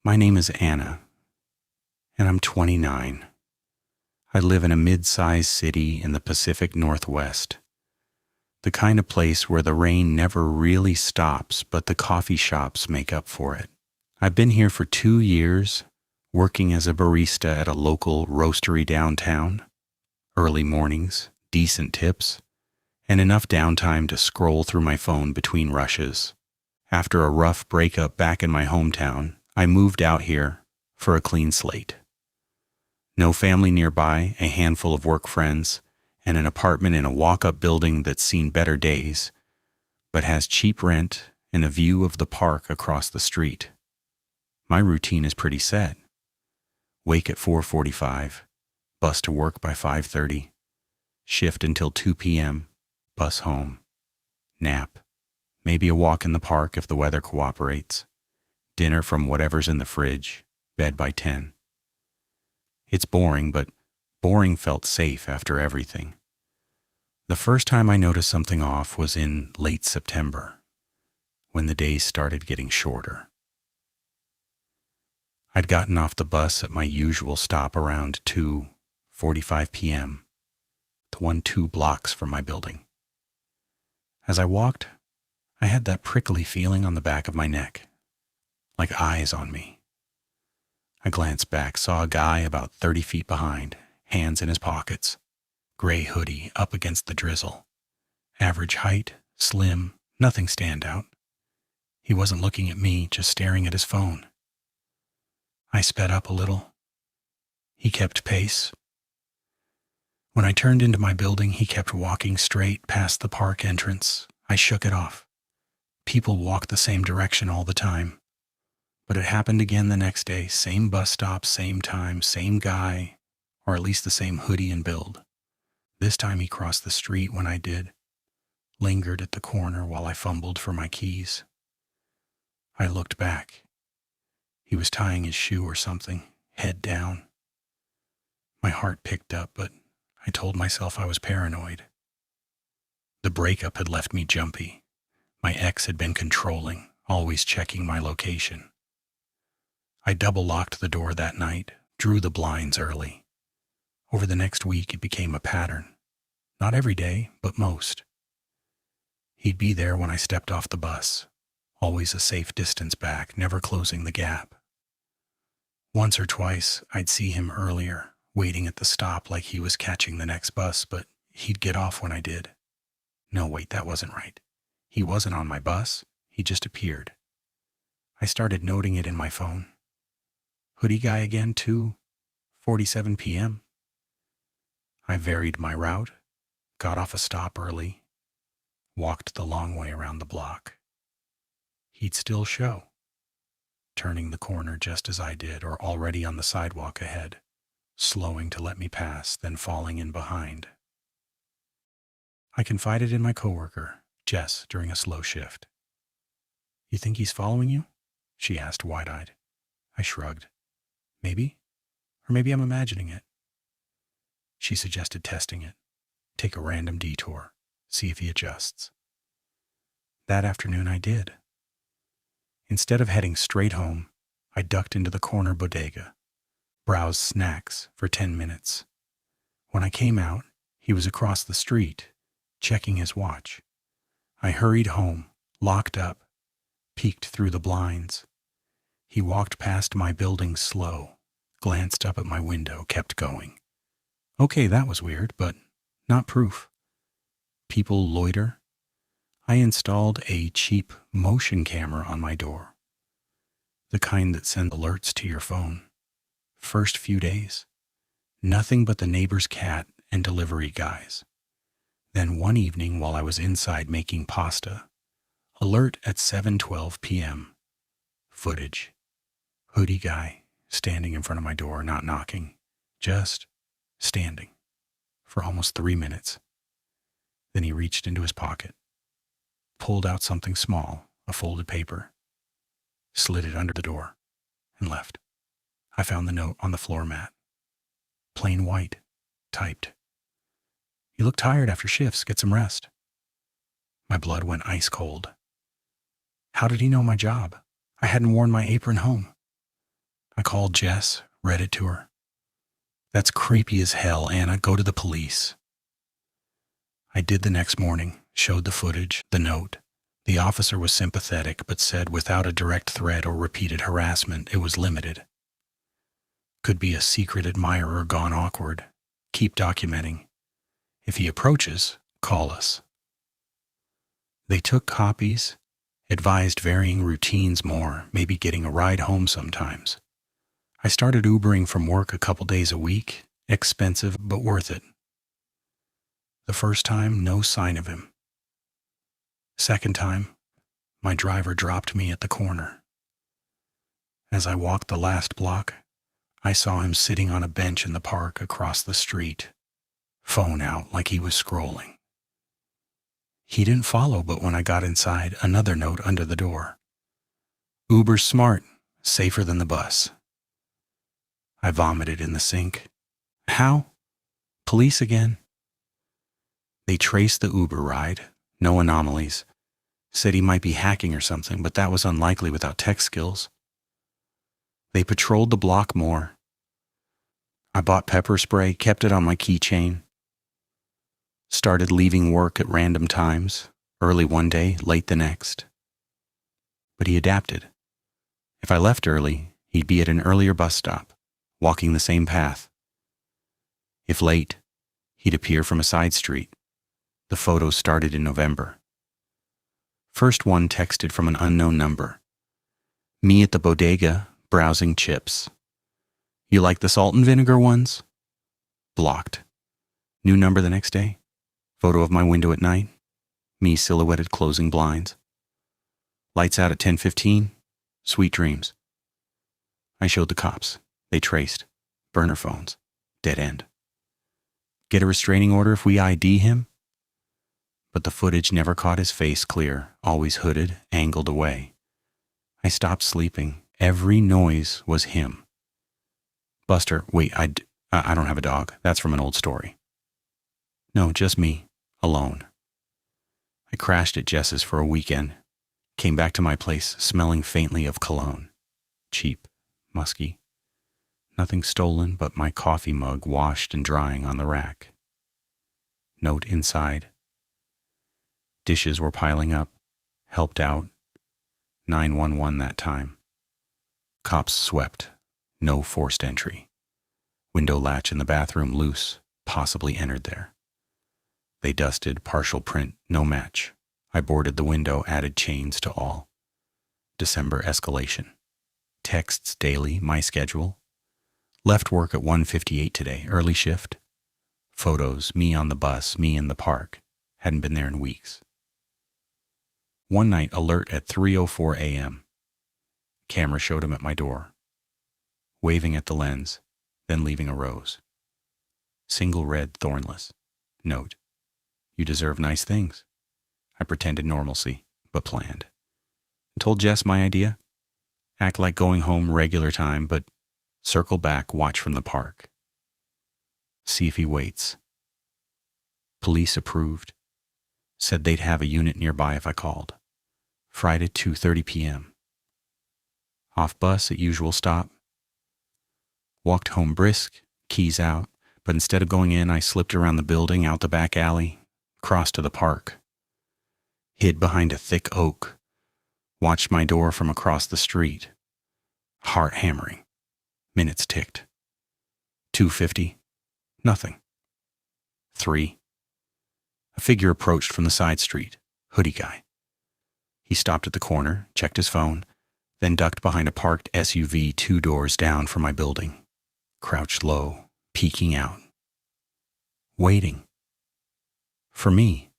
My name is Anna, and I'm 29. I live in a mid-sized city in the Pacific Northwest, the kind of place where the rain never really stops, but the coffee shops make up for it. I've been here for 2 years, working as a barista at a local roastery downtown. Early mornings, decent tips, and enough downtime to scroll through my phone between rushes. After a rough breakup back in my hometown, I moved out here for a clean slate. No family nearby, a handful of work friends, and an apartment in a walk-up building that's seen better days, but has cheap rent and a view of the park across the street. My routine is pretty set. Wake at 4:45, bus to work by 5:30, shift until 2 p.m., bus home, nap, maybe a walk in the park if the weather cooperates, dinner from whatever's in the fridge, bed by 10. It's boring, but boring felt safe after everything. The first time I noticed something off was in late September, when the days started getting shorter. I'd gotten off the bus at my usual stop around 2:45 p.m., the one 2 blocks from my building. As I walked, I had that prickly feeling on the back of my neck, like eyes on me. I glanced back, saw a guy about 30 feet behind, hands in his pockets, gray hoodie up against the drizzle. Average height, slim, nothing standout. He wasn't looking at me, just staring at his phone. I sped up a little. He kept pace. When I turned into my building, he kept walking straight past the park entrance. I shook it off. People walk the same direction all the time. But it happened again the next day. Same bus stop, same time, same guy, or at least the same hoodie and build. This time he crossed the street when I did, lingered at the corner while I fumbled for my keys. I looked back. He was tying his shoe or something, head down. My heart picked up, but I told myself I was paranoid. The breakup had left me jumpy. My ex had been controlling, always checking my location. I double-locked the door that night, drew the blinds early. Over the next week, it became a pattern. Not every day, but most. He'd be there when I stepped off the bus, always a safe distance back, never closing the gap. Once or twice, I'd see him earlier, waiting at the stop like he was catching the next bus, but he'd get off when I did. No, wait, that wasn't right. He wasn't on my bus, he just appeared. I started noting it in my phone. Hoodie guy again, 2:47 p.m. I varied my route, got off a stop early, walked the long way around the block. He'd still show, turning the corner just as I did, or already on the sidewalk ahead, slowing to let me pass, then falling in behind. I confided in my coworker, Jess, during a slow shift. "You think he's following you?" she asked, wide-eyed. I shrugged. "Maybe. Or maybe I'm imagining it." She suggested testing it. Take a random detour, see if he adjusts. That afternoon I did. Instead of heading straight home, I ducked into the corner bodega, browsed snacks for 10 minutes. When I came out, he was across the street, checking his watch. I hurried home, locked up, peeked through the blinds. He walked past my building slow, glanced up at my window, kept going. Okay, that was weird, but not proof. People loiter. I installed a cheap motion camera on my door, the kind that sends alerts to your phone. First few days, nothing but the neighbor's cat and delivery guys. Then one evening while I was inside making pasta, alert at 7:12 p.m. Footage. Hoodie guy standing in front of my door, not knocking, just standing for almost 3 minutes. Then he reached into his pocket, pulled out something small, a folded paper, slid it under the door, and left. I found the note on the floor mat. Plain white, typed. "You look tired after shifts, get some rest." My blood went ice cold. How did he know my job? I hadn't worn my apron home. called Jess, read it to her. That's creepy as hell, Anna. Go to the police. I did the next morning, showed the footage, the note. The officer was sympathetic, but said without a direct threat or repeated harassment, it was limited. Could be a secret admirer gone awkward. Keep documenting. If he approaches, call us. They took copies, advised varying routines more, maybe getting a ride home sometimes. I started Ubering from work a couple days a week, expensive but worth it. The first time, no sign of him. Second time, my driver dropped me at the corner. As I walked the last block, I saw him sitting on a bench in the park across the street, phone out like he was scrolling. He didn't follow, but when I got inside, another note under the door. Uber's smart, safer than the bus. I vomited in the sink. How? Police again? They traced the Uber ride, no anomalies. Said he might be hacking or something, but that was unlikely without tech skills. They patrolled the block more. I bought pepper spray, kept it on my keychain. Started leaving work at random times, early one day, late the next. But he adapted. If I left early, he'd be at an earlier bus stop, walking the same path. If late, he'd appear from a side street. The photos started in November. First one texted from an unknown number. Me at the bodega, browsing chips. You like the salt and vinegar ones? Blocked. New number the next day. Photo of my window at night. Me silhouetted closing blinds. Lights out at 10:15. Sweet dreams. I showed the cops. They traced. Burner phones. Dead end. Get a restraining order if we ID him? But the footage never caught his face clear, always hooded, angled away. I stopped sleeping. Every noise was him. Buster, wait, I don't have a dog. That's from an old story. No, just me, alone. I crashed at Jess's for a weekend. Came back to my place smelling faintly of cologne. Cheap, musky. Nothing stolen but my coffee mug washed and drying on the rack. Note inside. Dishes were piling up. Helped out. 911 that time. Cops swept. No forced entry. Window latch in the bathroom loose. Possibly entered there. They dusted, partial print, no match. I boarded the window, added chains to all. December escalation. Texts daily, my schedule. Left work at 1:58 today, early shift. Photos, me on the bus, me in the park. Hadn't been there in weeks. One night, alert at 3:04 a.m. Camera showed him at my door. Waving at the lens, then leaving a rose. Single red, thornless. Note. You deserve nice things. I pretended normalcy, but planned. And told Jess my idea. Act like going home regular time, but circle back, watch from the park. See if he waits. Police approved. Said they'd have a unit nearby if I called. Friday, 2:30 p.m. Off bus at usual stop. Walked home brisk, keys out, but instead of going in, I slipped around the building, out the back alley, crossed to the park. Hid behind a thick oak. Watched my door from across the street. Heart hammering. Minutes ticked. 2:50. Nothing. 3. A figure approached from the side street. Hoodie guy. He stopped at the corner, checked his phone, then ducked behind a parked SUV 2 doors down from my building. Crouched low, peeking out. Waiting. For me.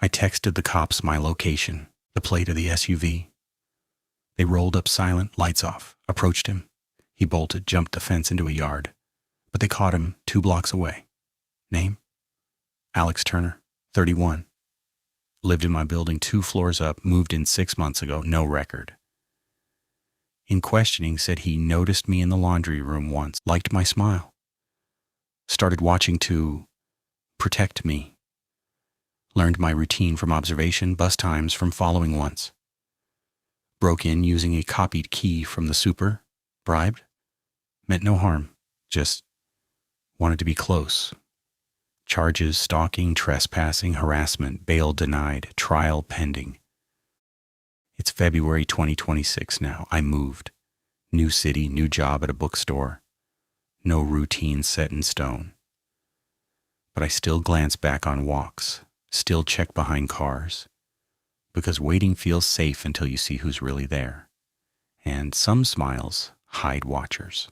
I texted the cops my location, the plate of the SUV. They rolled up silent, lights off, approached him. He bolted, jumped the fence into a yard. But they caught him 2 blocks away. Name? Alex Turner, 31. Lived in my building 2 floors up, moved in 6 months ago, no record. In questioning, said he noticed me in the laundry room once, liked my smile. Started watching to protect me. Learned my routine from observation, bus times from following once. Broke in using a copied key from the super, bribed, Meant no harm, just wanted to be close. Charges: stalking, trespassing, harassment, bail denied, trial pending. It's February 2026 now. I moved. New city, new job at a bookstore. No routine set in stone. But I still glance back on walks, still check behind cars, because waiting feels safe until you see who's really there. And some smiles hide watchers.